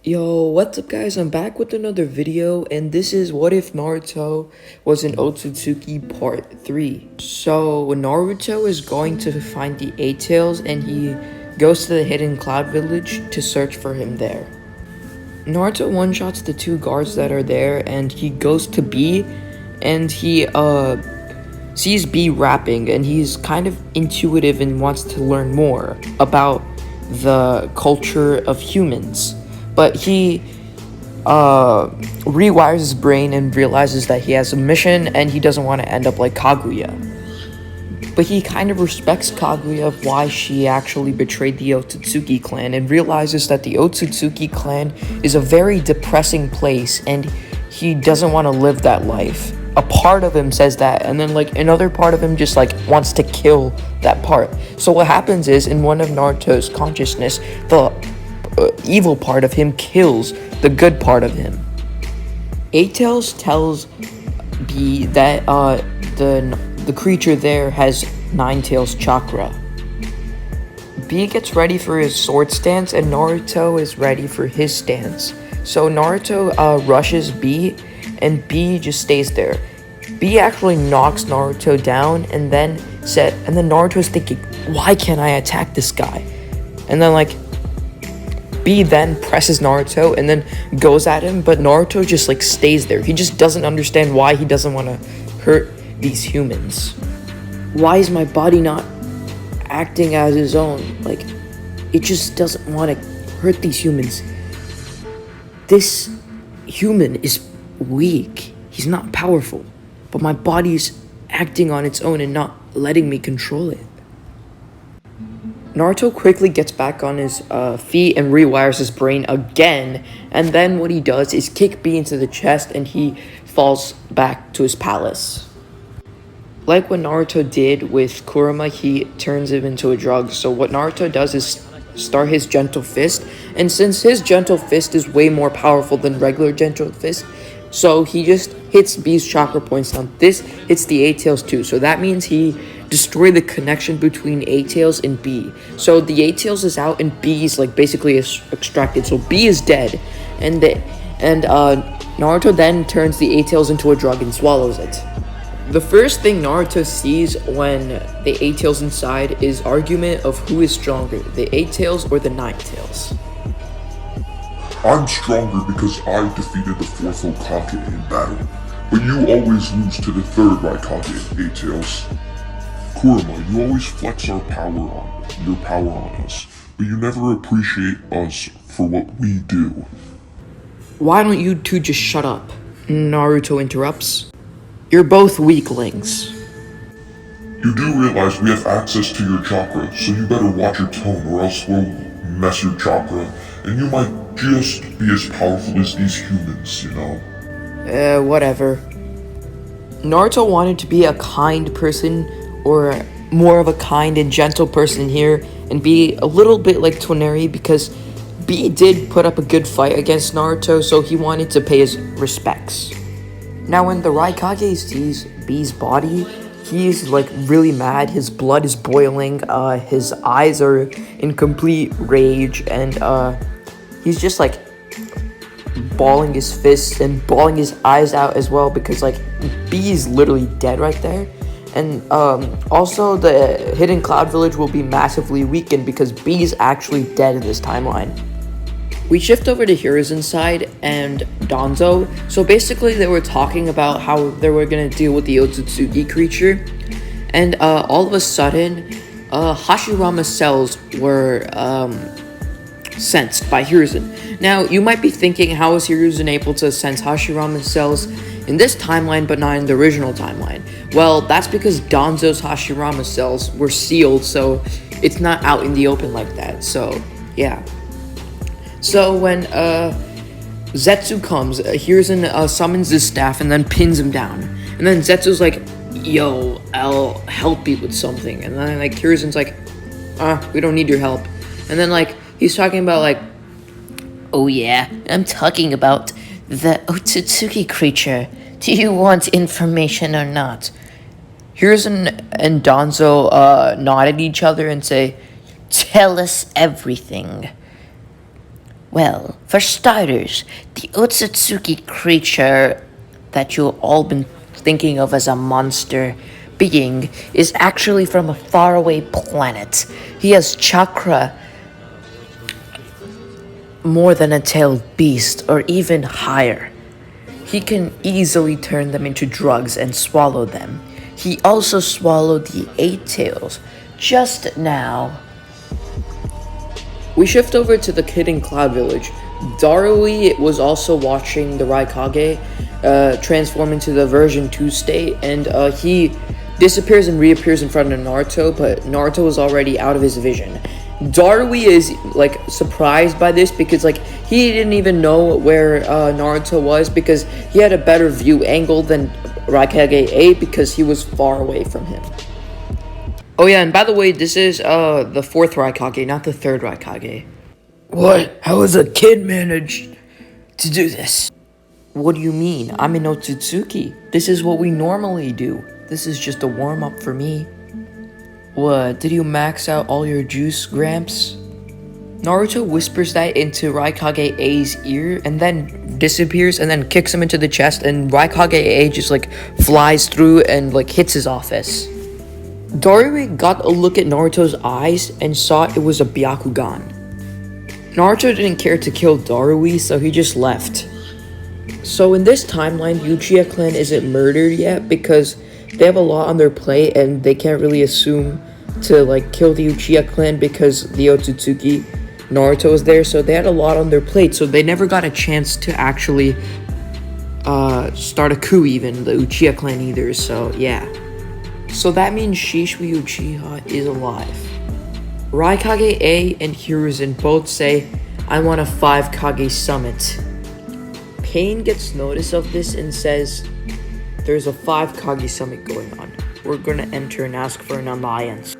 Yo, what's up guys? I'm back with another video, and this is what if Naruto was an Otsutsuki part 3. So Naruto is going to find the Eight Tails, and he goes to the hidden cloud village to search for him there. Naruto one-shots the two guards that are there, and he goes to B, and he sees B rapping, and he's kind of intuitive and wants to learn more about the culture of humans. But he rewires his brain and realizes that he has a mission and he doesn't want to end up like Kaguya. But he kind of respects Kaguya of why she actually betrayed the Otsutsuki clan and realizes that the Otsutsuki clan is a very depressing place and he doesn't want to live that life. A part of him says that, and then like another part of him just like wants to kill that part. So what happens is, in one of Naruto's consciousness, the evil part of him kills the good part of him. Eight Tails tells B that the creature there has Nine Tails chakra. B gets ready for his sword stance, and Naruto is ready for his stance. So Naruto rushes B, and B just stays there. B actually knocks Naruto down, and then Naruto's thinking, why can't I attack this guy? And then like B then presses Naruto and then goes at him, but Naruto just like stays there. He just doesn't understand why he doesn't want to hurt these humans. Why is my body not acting as his own? Like, it just doesn't want to hurt these humans. This human is weak. He's not powerful, but my body's acting on its own and not letting me control it. Naruto quickly gets back on his feet and rewires his brain again, and then what he does is kick B into the chest and he falls back to his palace. Like what Naruto did with Kurama, he turns him into a drug. So what Naruto does is start his gentle fist, and since his gentle fist is way more powerful than regular gentle fist, so he just hits B's chakra points down. This hits the Eight Tails too, so that means he destroyed the connection between Eight Tails and B. So the Eight Tails is out and B is like basically extracted. So B is dead, and Naruto then turns the Eight Tails into a drug and swallows it. The first thing Naruto sees when the Eight Tails inside is argument of who is stronger, the Eight Tails or the Nine Tails. I'm stronger because I defeated the fourth Hokage in battle, but you always lose to the third Raikage, Eight Tails. Kurama, you always flex your power on us, but you never appreciate us for what we do. Why don't you two just shut up? Naruto interrupts. You're both weaklings. You do realize we have access to your chakra, so you better watch your tone or else we'll mess your chakra, and you might just be as powerful as these humans, you know? Whatever. Naruto wanted to be a kind person, or more of a kind and gentle person here, and be a little bit like Toneri, because B did put up a good fight against Naruto, so he wanted to pay his respects. Now when the Raikage sees B's body, he's like really mad, his blood is boiling, his eyes are in complete rage, and he's just like balling his fists and balling his eyes out as well, because like B is literally dead right there. And also the hidden cloud village will be massively weakened because B is actually dead in this timeline. We shift over to Hiruzen's side and Danzo. So basically they were talking about how they were going to deal with the Otsutsuki creature. And all of a sudden, Hashirama's cells were sensed by Hiruzen. Now, you might be thinking, how is Hiruzen able to sense Hashirama's cells in this timeline but not in the original timeline? Well, that's because Danzo's Hashirama cells were sealed, so it's not out in the open like that. So, yeah. So when Zetsu comes, Hiruzen summons his staff and then pins him down. And then Zetsu's like, yo, I'll help you with something. And then like Hiruzen's like, we don't need your help. And then like he's talking about like, oh yeah, I'm talking about the Otsutsuki creature. Do you want information or not? Hiruzen and Danzo nod at each other and say, Tell us everything. Well, for starters, the otsusuki creature that you've all been thinking of as a monster being is actually from a faraway planet. He has chakra more than a tailed beast, or even higher. He can easily turn them into drugs and swallow them. He also swallowed the eight tails just now. We shift over to the kid in Cloud Village. Darui was also watching the Raikage transform into the version 2 state, and he disappears and reappears in front of Naruto, but Naruto was already out of his vision. Darui is like surprised by this because like he didn't even know where Naruto was because he had a better view angle than Raikage 8 because he was far away from him. Oh yeah, and by the way, this is the 4th Raikage, not the 3rd Raikage. What? How has a kid managed to do this? What do you mean? I'm an otsusuki. This is what we normally do. This is just a warm-up for me. What, did you max out all your juice, Gramps? Naruto whispers that into Raikage A's ear and then disappears and then kicks him into the chest, and Raikage A just like flies through and like hits his office. Darui got a look at Naruto's eyes and saw it was a Byakugan. Naruto didn't care to kill Darui, so he just left. So in this timeline, Uchiha clan isn't murdered yet because they have a lot on their plate and they can't really assume to like kill the Uchiha clan because the Otsutsuki Naruto is there, so they had a lot on their plate, so they never got a chance to actually start a coup even, the Uchiha clan either, so yeah. So that means Shisui Uchiha is alive. Raikage A and Hiruzen both say, I want a 5 Kage summit. Pain gets notice of this and says, there's a 5 Kage summit going on. We're gonna enter and ask for an alliance.